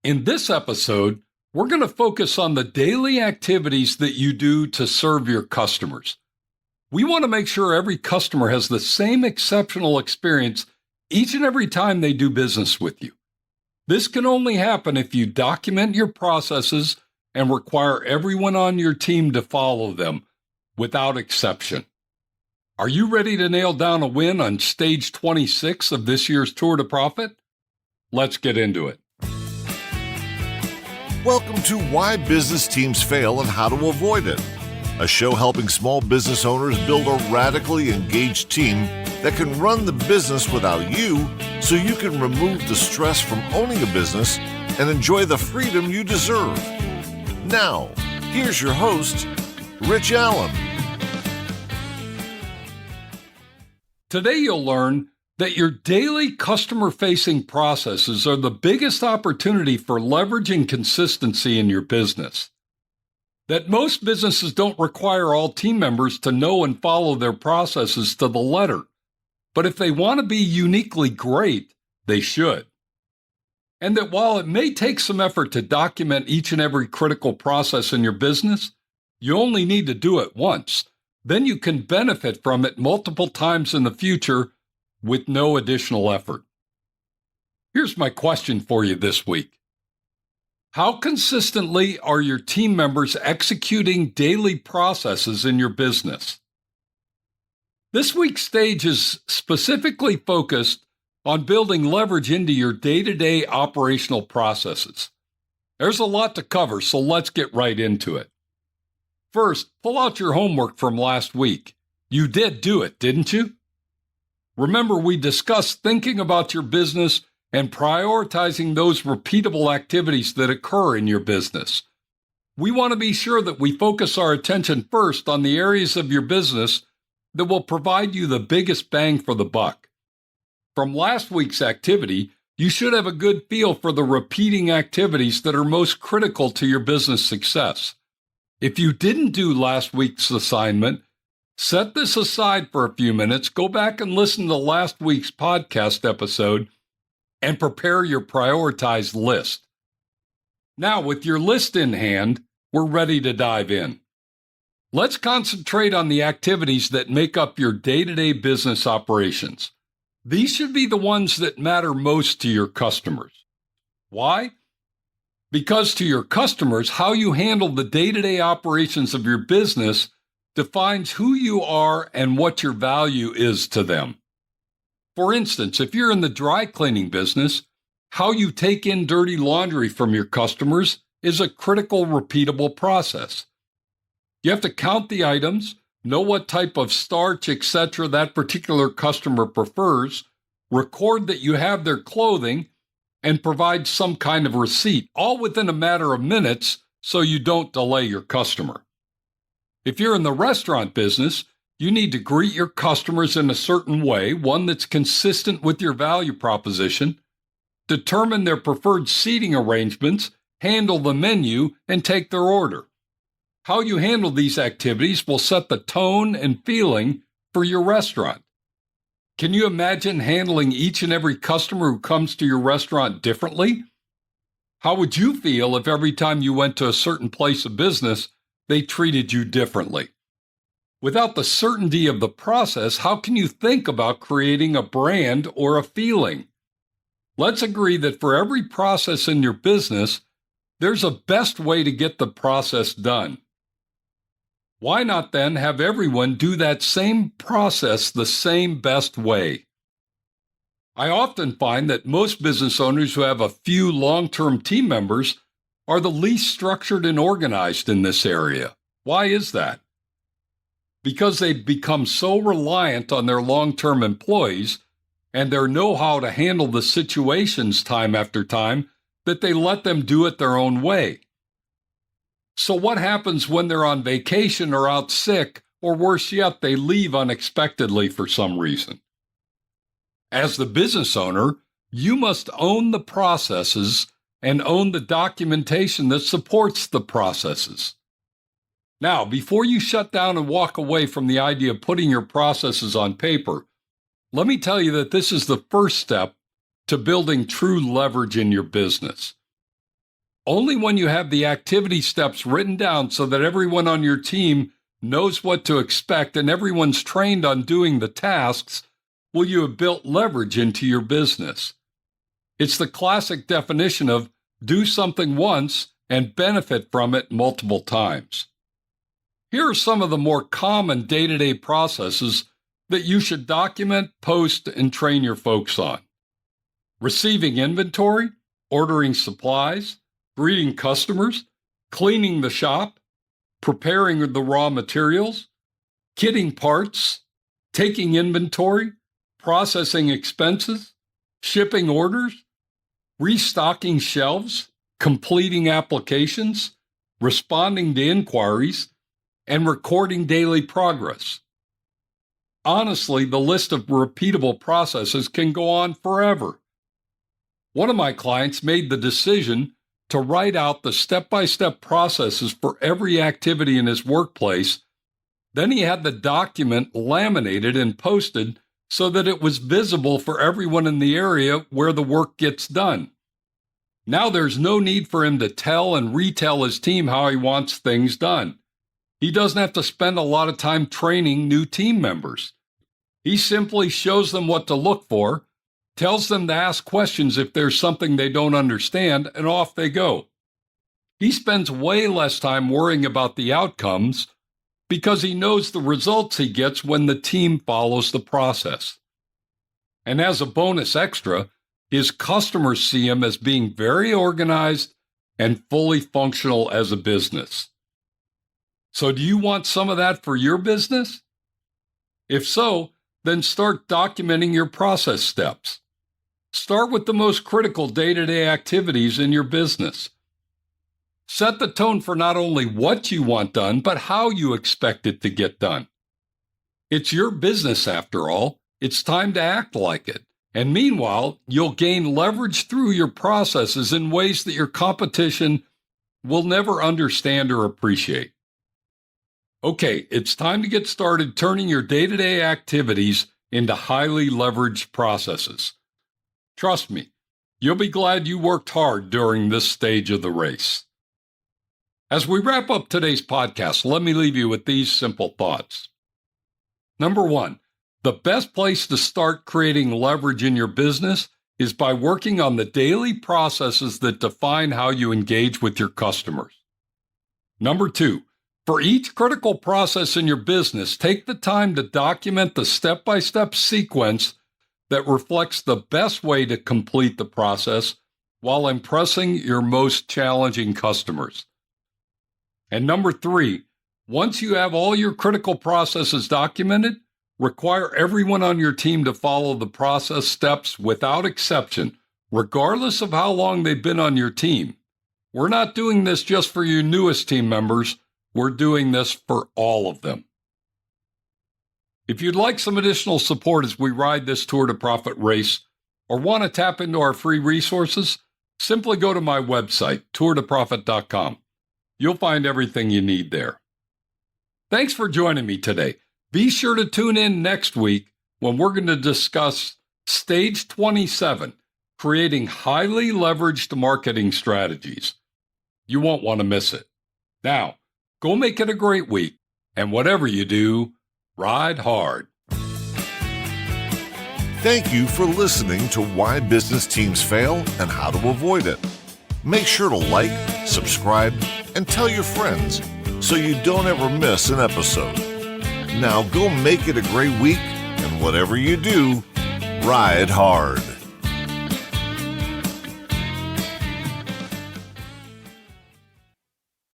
In this episode, we're going to focus on the daily activities that you do to serve your customers. We want to make sure every customer has the same exceptional experience each and every time they do business with you. This can only happen if you document your processes and require everyone on your team to follow them, without exception. Are you ready to nail down a win on stage 26 of this year's Tour to Profit? Let's get into it. Welcome to Why Business Teams Fail and How to Avoid It, a show helping small business owners build a radically engaged team that can run the business without you, so you can remove the stress from owning a business and enjoy the freedom you deserve. Now, here's your host, Rich Allen. Today you'll learn that your daily customer-facing processes are the biggest opportunity for leveraging consistency in your business. That most businesses don't require all team members to know and follow their processes to the letter, but if they want to be uniquely great, they should. And that while it may take some effort to document each and every critical process in your business, you only need to do it once. Then you can benefit from it multiple times in the future with no additional effort. Here's my question for you this week. How consistently are your team members executing daily processes in your business? This week's stage is specifically focused on building leverage into your day-to-day operational processes. There's a lot to cover, so let's get right into it. First, pull out your homework from last week. You did do it, didn't you? Remember, we discussed thinking about your business and prioritizing those repeatable activities that occur in your business. We want to be sure that we focus our attention first on the areas of your business that will provide you the biggest bang for the buck. From last week's activity, you should have a good feel for the repeating activities that are most critical to your business success. If you didn't do last week's assignment, set this aside for a few minutes, go back and listen to last week's podcast episode, and prepare your prioritized list. Now, with your list in hand, we're ready to dive in. Let's concentrate on the activities that make up your day-to-day business operations. These should be the ones that matter most to your customers. Why? Because to your customers, how you handle the day-to-day operations of your business defines who you are and what your value is to them. For instance, if you're in the dry cleaning business, how you take in dirty laundry from your customers is a critical, repeatable process. You have to count the items, know what type of starch, etc. that particular customer prefers, record that you have their clothing, and provide some kind of receipt, all within a matter of minutes so you don't delay your customer. If you're in the restaurant business, you need to greet your customers in a certain way, one that's consistent with your value proposition, determine their preferred seating arrangements, handle the menu, and take their order. How you handle these activities will set the tone and feeling for your restaurant. Can you imagine handling each and every customer who comes to your restaurant differently? How would you feel if every time you went to a certain place of business, they treated you differently? Without the certainty of the process, how can you think about creating a brand or a feeling? Let's agree that for every process in your business, there's a best way to get the process done. Why not then have everyone do that same process the same best way? I often find that most business owners who have a few long-term team members are the least structured and organized in this area. Why is that? Because they've become so reliant on their long-term employees and their know-how to handle the situations time after time that they let them do it their own way. So what happens when they're on vacation or out sick, or worse yet, they leave unexpectedly for some reason? As the business owner, you must own the processes and own the documentation that supports the processes. Now, before you shut down and walk away from the idea of putting your processes on paper, let me tell you that this is the first step to building true leverage in your business. Only when you have the activity steps written down so that everyone on your team knows what to expect and everyone's trained on doing the tasks will you have built leverage into your business. It's the classic definition of do something once and benefit from it multiple times. Here are some of the more common day-to-day processes that you should document, post, and train your folks on. Receiving inventory, ordering supplies, greeting customers, cleaning the shop, preparing the raw materials, kitting parts, taking inventory, processing expenses, shipping orders, restocking shelves, completing applications, responding to inquiries, and recording daily progress. Honestly, the list of repeatable processes can go on forever. One of my clients made the decision to write out the step-by-step processes for every activity in his workplace. Then he had the document laminated and posted so that it was visible for everyone in the area where the work gets done. Now there's no need for him to tell and retell his team how he wants things done. He doesn't have to spend a lot of time training new team members. He simply shows them what to look for, tells them to ask questions if there's something they don't understand, and off they go. He spends way less time worrying about the outcomes because he knows the results he gets when the team follows the process. And as a bonus extra, his customers see him as being very organized and fully functional as a business. So do you want some of that for your business? If so, then start documenting your process steps. Start with the most critical day-to-day activities in your business. Set the tone for not only what you want done, but how you expect it to get done. It's your business after all. It's time to act like it. And meanwhile, you'll gain leverage through your processes in ways that your competition will never understand or appreciate. Okay, it's time to get started turning your day-to-day activities into highly leveraged processes. Trust me, you'll be glad you worked hard during this stage of the race. As we wrap up today's podcast, let me leave you with these simple thoughts. Number one, the best place to start creating leverage in your business is by working on the daily processes that define how you engage with your customers. Number two, for each critical process in your business, take the time to document the step-by-step sequence that reflects the best way to complete the process while impressing your most challenging customers. And number three, once you have all your critical processes documented, require everyone on your team to follow the process steps without exception, regardless of how long they've been on your team. We're not doing this just for your newest team members. We're doing this for all of them. If you'd like some additional support as we ride this Tour to Profit race or want to tap into our free resources, simply go to my website, tourtoprofit.com. You'll find everything you need there. Thanks for joining me today. Be sure to tune in next week when we're going to discuss Stage 27, creating highly leveraged marketing strategies. You won't want to miss it. Now, go make it a great week, and whatever you do, ride hard. Thank you for listening to Why Business Teams Fail and How to Avoid It. Make sure to like, subscribe, and tell your friends so you don't ever miss an episode. Now go make it a great week, and whatever you do, ride hard.